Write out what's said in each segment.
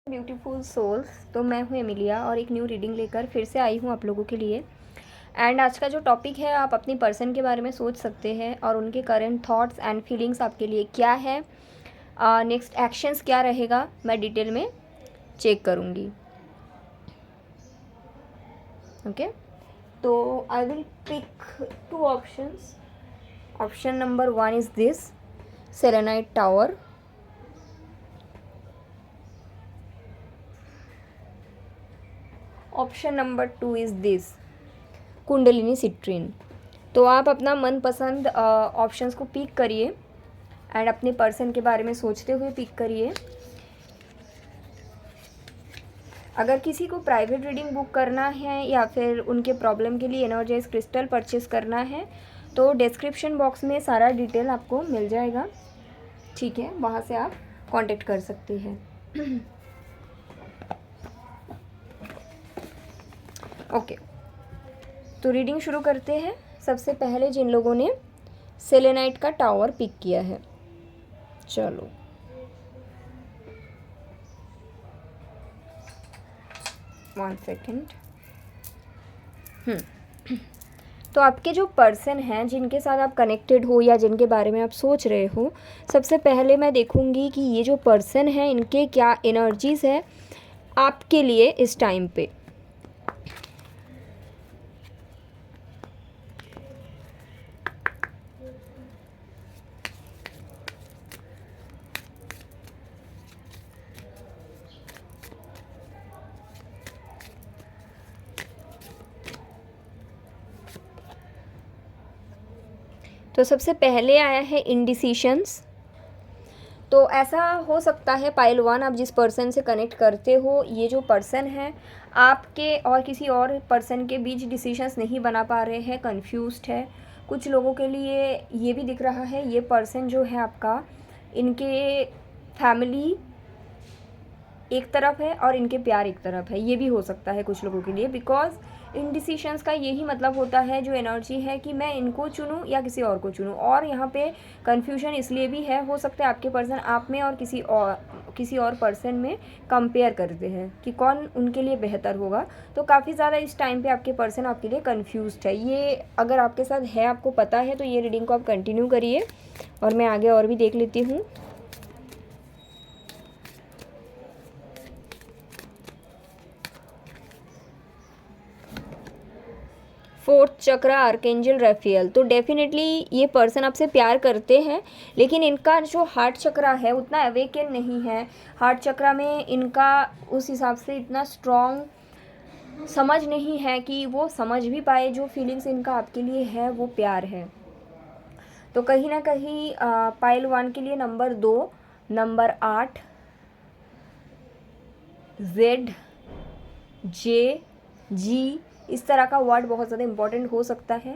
Beautiful souls. तो मैं हूँ एमिलिया और एक न्यू रीडिंग लेकर फिर से आई हूँ आप लोगों के लिए। एंड आज का जो टॉपिक है, आप अपनी पर्सन के बारे में सोच सकते हैं और उनके करंट थॉट्स एंड फीलिंग्स आपके लिए क्या है, नेक्स्ट एक्शंस क्या रहेगा, मैं डिटेल में चेक करूँगी। ओके, तो I will pick 2 options. Option number 1 is this, selenite tower. Option number 2 is this, Kundalini citrine. तो आप अपना मनपसंद ऑप्शंस को पिक करिए एंड अपने पर्सन के बारे में सोचते हुए पिक करिए। अगर किसी को प्राइवेट रीडिंग बुक करना है या फिर उनके प्रॉब्लम के लिए एनर्जाइज क्रिस्टल परचेस करना है तो डिस्क्रिप्शन बॉक्स में सारा डिटेल आपको मिल जाएगा, ठीक है, वहाँ से आप कांटेक्ट कर सकते हैं। ओके, तो रीडिंग शुरू करते हैं। सबसे पहले जिन लोगों ने सेलेनाइट का टावर पिक किया है, चलो 1 सेकेंड। तो आपके जो पर्सन हैं जिनके साथ आप कनेक्टेड हो या जिनके बारे में आप सोच रहे हो, सबसे पहले मैं देखूंगी कि ये जो पर्सन है इनके क्या एनर्जीज़ है आपके लिए इस टाइम पे। तो सबसे पहले आया है इंडिसिशंस। तो ऐसा हो सकता है पाइल 1, आप जिस पर्सन से कनेक्ट करते हो, ये जो पर्सन है आपके और किसी और पर्सन के बीच डिसीजंस नहीं बना पा रहे हैं, कंफ्यूज्ड है। कुछ लोगों के लिए ये भी दिख रहा है ये पर्सन जो है आपका, इनके फैमिली एक तरफ है और इनके प्यार एक तरफ है, ये भी हो सकता है कुछ लोगों के लिए। बिकॉज इनडिसीशंस का यही मतलब होता है, जो एनर्जी है कि मैं इनको चुनूं या किसी और को चुनूं। और यहाँ पे कन्फ्यूजन इसलिए भी है, हो सकता है आपके पर्सन आप में और किसी और पर्सन में कंपेयर करते हैं कि कौन उनके लिए बेहतर होगा। तो काफ़ी ज़्यादा इस टाइम पे आपके पर्सन आपके लिए कन्फ्यूज्ड है। ये अगर आपके साथ है, आपको पता है, तो ये रीडिंग को आप कंटिन्यू करिए और मैं आगे और भी देख लेती हूँ। फोर्थ चक्र, आर्केंजल रेफियल। तो डेफिनेटली ये पर्सन आपसे प्यार करते हैं, लेकिन इनका जो हार्ट चक्र है उतना अवेकन नहीं है। हार्ट चक्र में इनका उस हिसाब से इतना स्ट्रॉन्ग समझ नहीं है कि वो समझ भी पाए जो फीलिंग्स इनका आपके लिए है वो प्यार है। तो कहीं ना कहीं पाइल 1 के लिए नंबर 2, नंबर 8, जेड, जे, जी, इस तरह का वर्ड बहुत ज़्यादा इंपॉर्टेंट हो सकता है,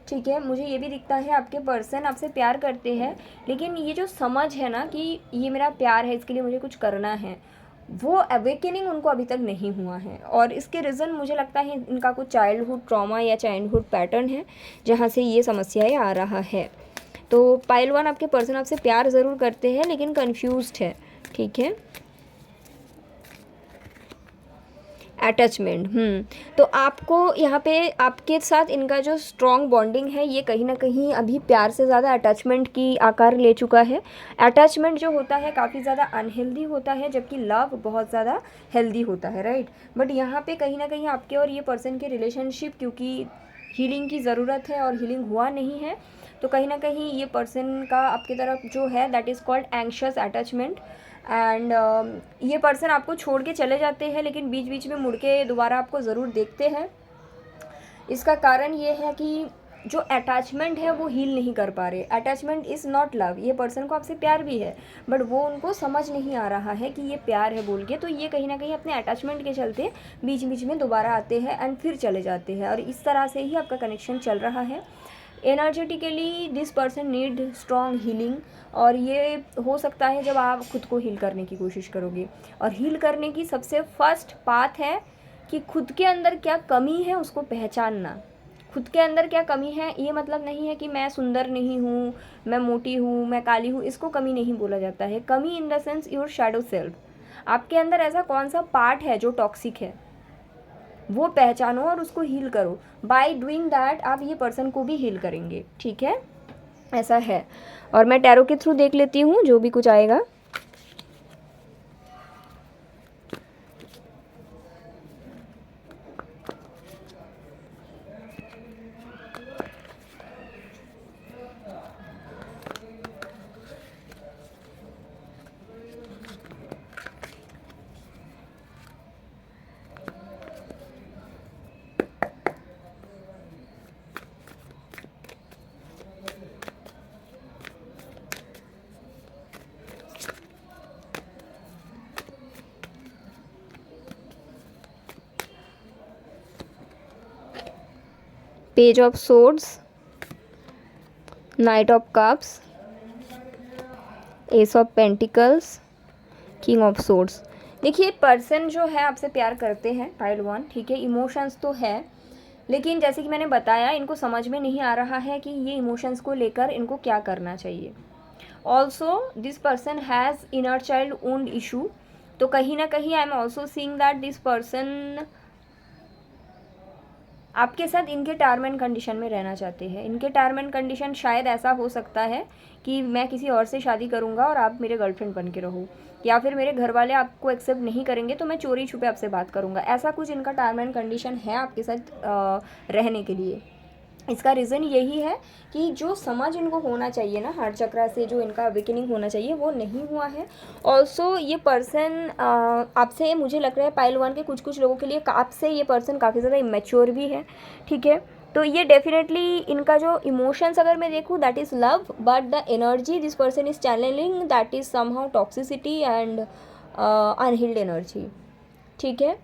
ठीक है। मुझे ये भी दिखता है आपके पर्सन आपसे प्यार करते हैं, लेकिन ये जो समझ है ना कि ये मेरा प्यार है, इसके लिए मुझे कुछ करना है, वो अवेकनिंग उनको अभी तक नहीं हुआ है। और इसके रीज़न मुझे लगता है इनका कुछ चाइल्डहुड ट्रॉमा या चाइल्डहुड पैटर्न है जहाँ से ये समस्याएं आ रहा है। तो पाइल 1 आपके पर्सन आपसे प्यार ज़रूर करते हैं लेकिन कन्फ्यूज्ड है, ठीक है। अटैचमेंट, तो आपको यहाँ पे आपके साथ इनका जो स्ट्रॉन्ग बॉन्डिंग है ये कहीं ना कहीं अभी प्यार से ज़्यादा अटैचमेंट की आकार ले चुका है। अटैचमेंट जो होता है काफ़ी ज़्यादा अनहेल्दी होता है, जबकि लव बहुत ज़्यादा हेल्दी होता है, राइट। बट यहाँ पे कहीं ना कहीं आपके और ये पर्सन के रिलेशनशिप, क्योंकि हीलिंग की ज़रूरत है और हीलिंग हुआ नहीं है, तो कहीं ना कहीं ये पर्सन का आपकी तरफ जो है that is called anxious attachment. And ये पर्सन आपको छोड़ के चले जाते हैं लेकिन बीच बीच में मुड़ के दोबारा आपको ज़रूर देखते हैं। इसका कारण ये है कि जो अटैचमेंट है वो हील नहीं कर पा रहे। अटैचमेंट इज़ नॉट लव, ये पर्सन को आपसे प्यार भी है बट वो उनको समझ नहीं आ रहा है कि ये प्यार है बोल के। तो ये कहीं ना कहीं अपने अटैचमेंट के चलते बीच बीच में दोबारा आते हैं एंड फिर चले जाते हैं, और इस तरह से ही आपका कनेक्शन चल रहा है। Energetically this person need strong healing, और ये हो सकता है जब आप खुद को हील करने की कोशिश करोगे। और हील करने की सबसे फर्स्ट पाथ है कि खुद के अंदर क्या कमी है उसको पहचानना। खुद के अंदर क्या कमी है, ये मतलब नहीं है कि मैं सुंदर नहीं हूँ, मैं मोटी हूँ, मैं काली हूँ, इसको कमी नहीं बोला जाता है। कमी in the sense your shadow self. आपके अंदर ऐसा कौन सा पार्ट है जो टॉक्सिक है, वो पहचानो और उसको हील करो। बाय डूइंग दैट आप ये पर्सन को भी हील करेंगे, ठीक है, ऐसा है। और मैं टैरो के थ्रू देख लेती हूँ जो भी कुछ आएगा। Page of swords, night of cups, S of pentacles, king of swords. देखिए पर्सन जो है आपसे प्यार करते हैं पाइल वन, ठीक है, इमोशंस तो है, लेकिन जैसे कि मैंने बताया इनको समझ में नहीं आ रहा है कि ये इमोशंस को लेकर इनको क्या करना चाहिए। Also this person has inner child owned issue, तो कहीं ना कहीं I am also seeing that this person आपके साथ इनके टर्म एंड कंडीशन में रहना चाहते हैं। इनके टर्म एंड कंडीशन शायद ऐसा हो सकता है कि मैं किसी और से शादी करूंगा और आप मेरे गर्लफ्रेंड बन के रहो, या फिर मेरे घर वाले आपको एक्सेप्ट नहीं करेंगे तो मैं चोरी छुपे आपसे बात करूंगा। ऐसा कुछ इनका टर्म एंड कंडीशन है आपके साथ रहने के लिए। इसका रीज़न यही है कि जो समझ इनको होना चाहिए ना, हार्ट चक्रा से जो इनका अवेकनिंग होना चाहिए वो नहीं हुआ है। ऑल्सो ये पर्सन आपसे, मुझे लग रहा है पाइल वन के कुछ कुछ लोगों के लिए आपसे ये पर्सन काफ़ी ज़्यादा इमेच्योर भी है, ठीक है। तो ये डेफिनेटली इनका जो इमोशंस अगर मैं देखूँ that is love, but the energy this person is channelling that is somehow toxicity and unhealed energy, ठीक है।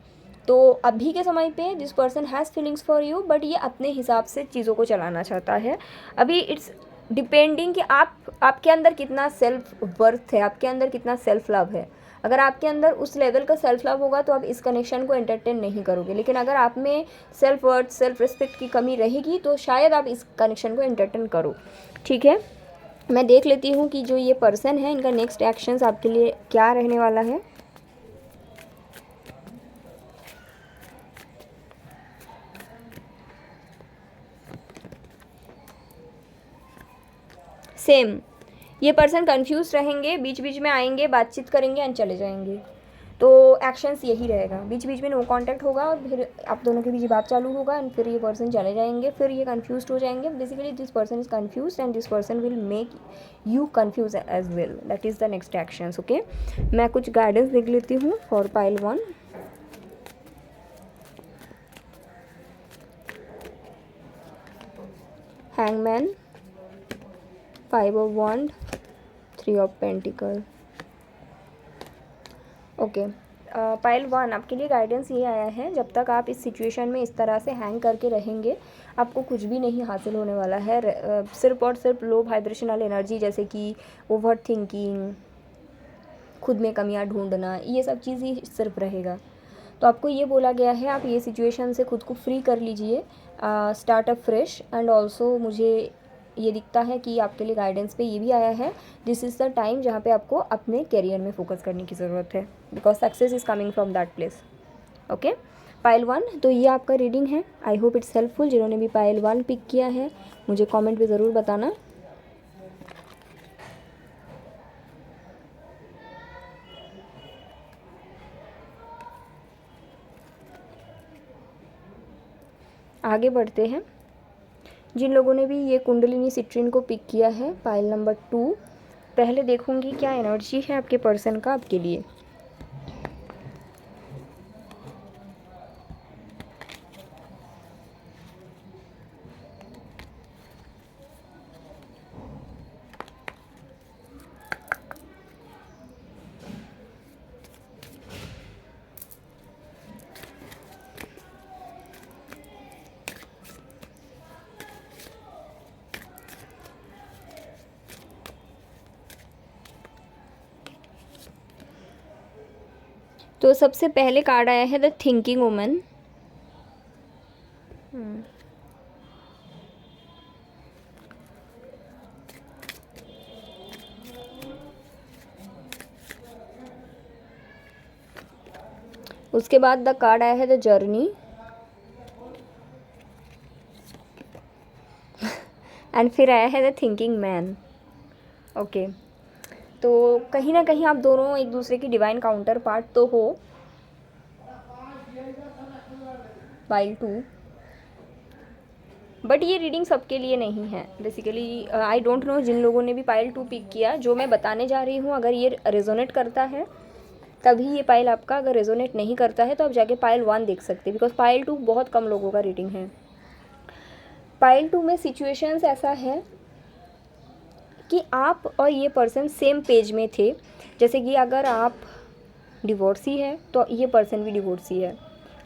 तो अभी के समय पे this person has feelings for you, but ये अपने हिसाब से चीज़ों को चलाना चाहता है। अभी इट्स डिपेंडिंग कि आपके अंदर कितना सेल्फ वर्थ है, आपके अंदर कितना सेल्फ लव है। अगर आपके अंदर उस लेवल का सेल्फ लव होगा तो आप इस कनेक्शन को एंटरटेन नहीं करोगे, लेकिन अगर आप में सेल्फ वर्थ, सेल्फ रिस्पेक्ट की कमी रहेगी तो शायद आप इस कनेक्शन को एंटरटेन करो, ठीक है। मैं देख लेती हूँ कि जो ये पर्सन है इनका नेक्स्ट एक्शंस आपके लिए क्या रहने वाला है। सेम, ये पर्सन कंफ्यूज रहेंगे, बीच बीच में आएंगे, बातचीत करेंगे एंड चले जाएंगे। तो एक्शंस यही रहेगा, बीच बीच में नो कांटेक्ट होगा और फिर आप दोनों के बीच बात चालू होगा एंड फिर ये पर्सन चले जाएंगे, फिर ये कंफ्यूज हो जाएंगे। Basically this person is confuse and this person will make you confuse as well, that is the next actions, okay. मैं कुछ गाइडेंस देख लेती हूँ for pile one. Hangman, 5 of wand, 3 of pentacle, okay. Pile one आपके लिए guidance ये आया है, जब तक आप इस सिचुएशन में इस तरह से हैंग करके रहेंगे आपको कुछ भी नहीं हासिल होने वाला है। सिर्फ और सिर्फ लो वाइब्रेशनल एनर्जी जैसे कि ओवर थिंकिंग, खुद में कमियां ढूंढना, ये सब चीज़ ही सिर्फ रहेगा। तो आपको ये बोला गया है आप ये सिचुएशन से खुद को फ्री कर लीजिए, start up fresh. And also मुझे ये दिखता है कि आपके लिए गाइडेंस पे ये भी आया है, दिस इज़ द टाइम जहाँ पे आपको अपने करियर में फोकस करने की ज़रूरत है, because success is coming from that place, okay. Pile one, तो ये आपका रीडिंग है। I hope it's helpful. जिन्होंने भी पाइल वन पिक किया है मुझे कमेंट पे ज़रूर बताना। आगे बढ़ते हैं। जिन लोगों ने भी ये कुंडलिनी सिट्रिन को पिक किया है, पाइल नंबर 2, पहले देखूंगी क्या एनर्जी है आपके पर्सन का आपके लिए। तो सबसे पहले कार्ड आया है द थिंकिंग वुमन। उसके बाद द कार्ड आया है द जर्नी एंड फिर आया है द थिंकिंग मैन। ओके, तो कहीं ना कहीं आप दोनों एक दूसरे की डिवाइन काउंटर पार्ट तो हो। पाइल 2, बट ये रीडिंग सबके लिए नहीं है बेसिकली। आई डोंट नो जिन लोगों ने भी पाइल 2 पिक किया, जो मैं बताने जा रही हूँ अगर ये रेजोनेट करता है तभी ये पाइल आपका, अगर रेजोनेट नहीं करता है तो आप जाके पाइल 1 देख सकते हैं, बिकॉज पाइल 2 बहुत कम लोगों का रीडिंग है। पाइल 2 में सिचुएशंस ऐसा है कि आप और ये पर्सन सेम पेज में थे। जैसे कि अगर आप डिवोर्सी है तो ये पर्सन भी डिवोर्सी है,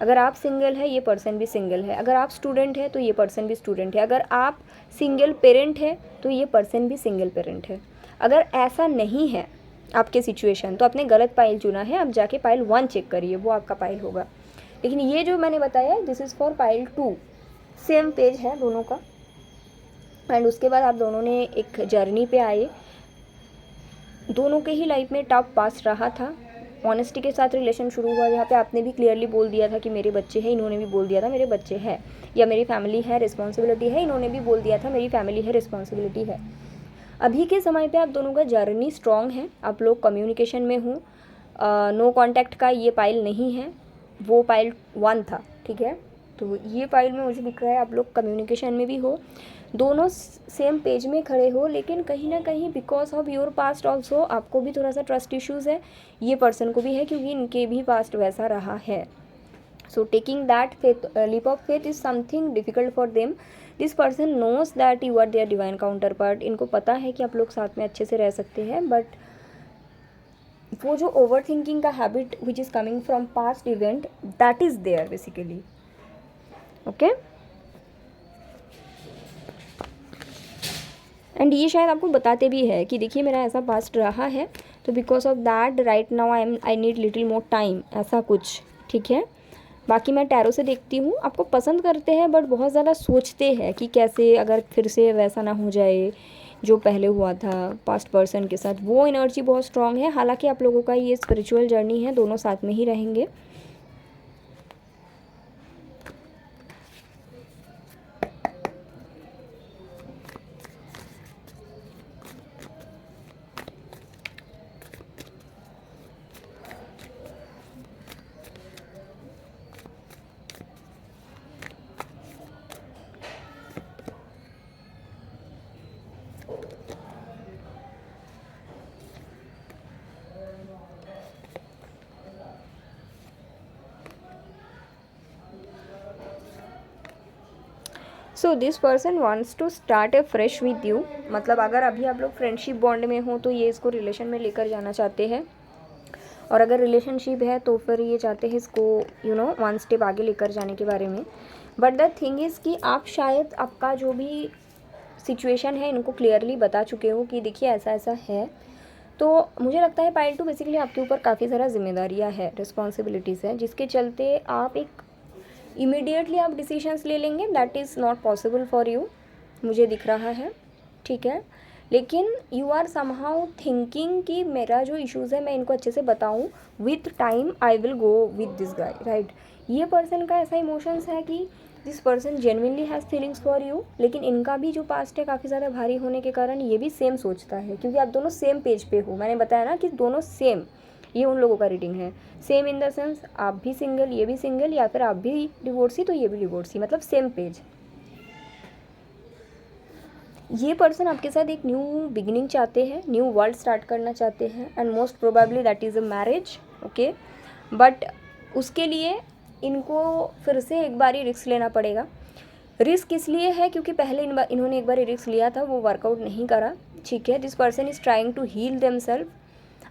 अगर आप सिंगल है ये पर्सन भी सिंगल है, अगर आप स्टूडेंट है तो ये पर्सन भी स्टूडेंट है, अगर आप सिंगल पेरेंट है तो ये पर्सन भी सिंगल पेरेंट है। अगर ऐसा नहीं है आपके सिचुएशन तो आपने गलत पाइल चुना है, आप जाके पाइल 1 चेक करिए, वो आपका पाइल होगा। लेकिन ये जो मैंने बताया this is for pile 2, same page है दोनों का। एंड उसके बाद आप दोनों ने एक जर्नी पे आए, दोनों के ही लाइफ में टफ पास रहा था। ऑनेस्टी के साथ रिलेशन शुरू हुआ, जहाँ पे आपने भी क्लियरली बोल दिया था कि मेरे बच्चे हैं, इन्होंने भी बोल दिया था मेरे बच्चे हैं, या मेरी फैमिली है रिस्पॉन्सिबिलिटी है, इन्होंने भी बोल दिया था मेरी फैमिली है रिस्पॉन्सिबिलिटी है। अभी के समय पे आप दोनों का जर्नी स्ट्रॉन्ग है, आप लोग कम्युनिकेशन में हो। नो कॉन्टैक्ट का ये पाइल नहीं है, वो पाइल 1 था, ठीक है। तो ये पाइल में मुझे दिख रहा है आप लोग कम्युनिकेशन में भी हो, दोनों सेम पेज में खड़े हो, लेकिन कहीं ना कहीं because of your past also आपको भी थोड़ा सा ट्रस्ट इश्यूज़ है, ये पर्सन को भी है क्योंकि इनके भी पास्ट वैसा रहा है। So taking that faith, leap of faith is something difficult for them. This person knows that you are their divine counterpart. इनको पता है कि आप लोग साथ में अच्छे से रह सकते हैं, बट वो जो ओवर थिंकिंग का habit which is coming from past event that is there basically. Okay, and ये शायद आपको बताते भी है कि देखिए मेरा ऐसा पास्ट रहा है, तो because of that right now I need little more time, ऐसा कुछ, ठीक है। बाकी मैं टैरो से देखती हूँ, आपको पसंद करते हैं बट बहुत ज़्यादा सोचते हैं कि कैसे अगर फिर से वैसा ना हो जाए जो पहले हुआ था पास्ट पर्सन के साथ। वो एनर्जी बहुत स्ट्रांग है, हालांकि आप लोगों का ये स्पिरिचुअल जर्नी है, दोनों साथ में ही रहेंगे। So this person wants to start a fresh with you, मतलब अगर अभी आप लोग फ्रेंडशिप बॉन्ड में हो तो ये इसको रिलेशन में लेकर जाना चाहते हैं, और अगर रिलेशनशिप है तो फिर ये चाहते हैं इसको वन स्टेप आगे लेकर जाने के बारे में। बट द थिंग इज़ कि आप शायद आपका जो भी सिचुएशन है इनको क्लियरली बता चुके हो कि देखिए ऐसा ऐसा है। तो मुझे लगता है पाइल 2 बेसिकली आपके ऊपर काफ़ी सारा जिम्मेदारियाँ है, रिस्पॉन्सिबिलिटीज़ है, जिसके चलते आप एक इमीडिएटली आप डिसीजंस ले लेंगे, that is not possible for you, मुझे दिख रहा है, ठीक है। लेकिन यू आर समहाउ थिंकिंग कि मेरा जो इश्यूज़ है मैं इनको अच्छे से बताऊँ, with time I will go with this guy, right. ये पर्सन का ऐसा इमोशंस है कि this person genuinely has feelings for you, लेकिन इनका भी जो पास्ट है काफ़ी ज़्यादा भारी होने के कारण ये भी सेम सोचता है, क्योंकि आप दोनों सेम पेज पे हो। मैंने बताया ना कि दोनों सेम, ये उन लोगों का रीडिंग है। सेम इन द सेंस आप भी सिंगल ये भी सिंगल, या फिर आप भी डिवोर्सी तो ये भी डिवोर्सी, मतलब सेम पेज। ये पर्सन आपके साथ एक न्यू बिगिनिंग चाहते हैं, न्यू वर्ल्ड स्टार्ट करना चाहते हैं, and most probably that is a marriage, okay. But उसके लिए इनको फिर से एक बार ही रिस्क लेना पड़ेगा। रिस्क इसलिए है क्योंकि पहले इन्होंने एक बार रिस्क लिया था, वो वर्कआउट नहीं करा, ठीक है। This person is trying to heal themselves,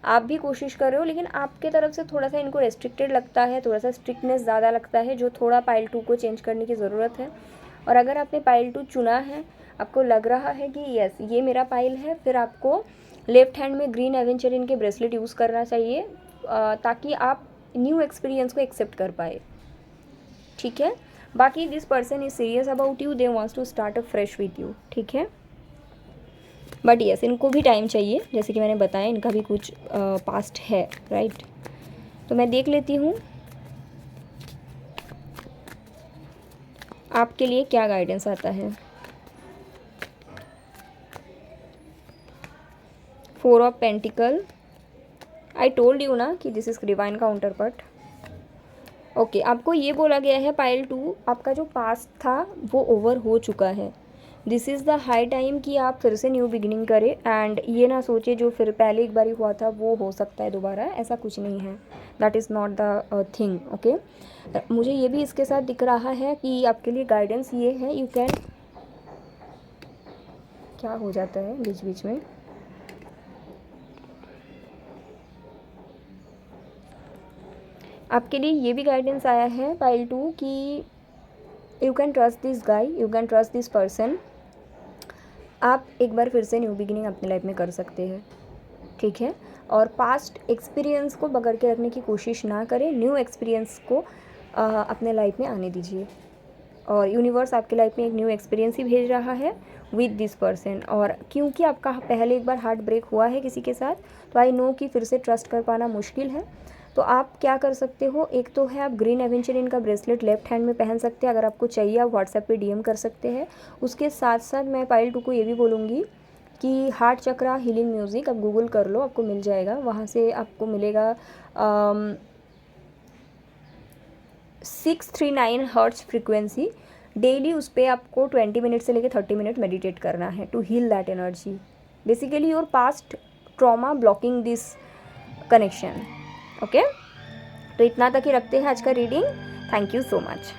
आप भी कोशिश कर रहे हो, लेकिन आपके तरफ से थोड़ा सा इनको रेस्ट्रिक्टेड लगता है, थोड़ा सा स्ट्रिक्टनेस ज़्यादा लगता है, जो थोड़ा पाइल 2 को चेंज करने की ज़रूरत है। और अगर आपने पाइल 2 चुना है, आपको लग रहा है कि यस ये मेरा पाइल है, फिर आपको लेफ्ट हैंड में ग्रीन एवेंचरिन के ब्रेसलेट यूज़ करना चाहिए, ताकि आप न्यू एक्सपीरियंस को एक्सेप्ट कर पाए, ठीक है। बाकी this person is serious about you, they wants to start a fresh with you, ठीक है। बट यस इनको भी टाइम चाहिए, जैसे कि मैंने बताया इनका भी कुछ पास्ट है, राइट। तो मैं देख लेती हूँ आपके लिए क्या गाइडेंस आता है? 4 of pentacle. I told you ना कि this is divine counter part. Okay, आपको ये बोला गया है पाइल 2, आपका जो पास्ट था वो ओवर हो चुका है। This is the high time कि आप फिर से न्यू बिगिनिंग करें, एंड ये ना सोचे जो फिर पहले एक बार हुआ था वो हो सकता है दोबारा, ऐसा कुछ नहीं है। That is not the thing. Okay, मुझे ये भी इसके साथ दिख रहा है कि आपके लिए गाइडेंस ये है, यू कैन, क्या हो जाता है बीच बीच में, आपके लिए ये भी गाइडेंस आया है पाइल 2 कि you can trust this guy, you can trust this person. आप एक बार फिर से न्यू बिगिनिंग अपनी लाइफ में कर सकते हैं, ठीक है। और पास्ट एक्सपीरियंस को पकड़ के रखने की कोशिश ना करें, न्यू एक्सपीरियंस को अपने लाइफ में आने दीजिए। और यूनिवर्स आपके लाइफ में एक न्यू एक्सपीरियंस ही भेज रहा है विद दिस पर्सन। और क्योंकि आपका पहले एक बार हार्ट ब्रेक हुआ है किसी के साथ, तो आई नो कि फिर से ट्रस्ट कर पाना मुश्किल है। तो आप क्या कर सकते हो, एक तो है आप ग्रीन एवेंचरिन का ब्रेसलेट लेफ्ट हैंड में पहन सकते हैं, अगर आपको चाहिए आप व्हाट्सएप पे डीएम कर सकते हैं। उसके साथ साथ मैं पाइल 2 को ये भी बोलूँगी कि हार्ट चक्रा हीलिंग म्यूज़िक आप गूगल कर लो, आपको मिल जाएगा, वहाँ से आपको मिलेगा 639 हर्ट्ज फ्रीक्वेंसी। डेली उस पर आपको 20 मिनट से लेकर 30 मिनट मेडिटेट करना है to heal that energy. Basically your past trauma blocking this connection. Okay, तो इतना तक ही रखते हैं आज का reading. Thank you so much.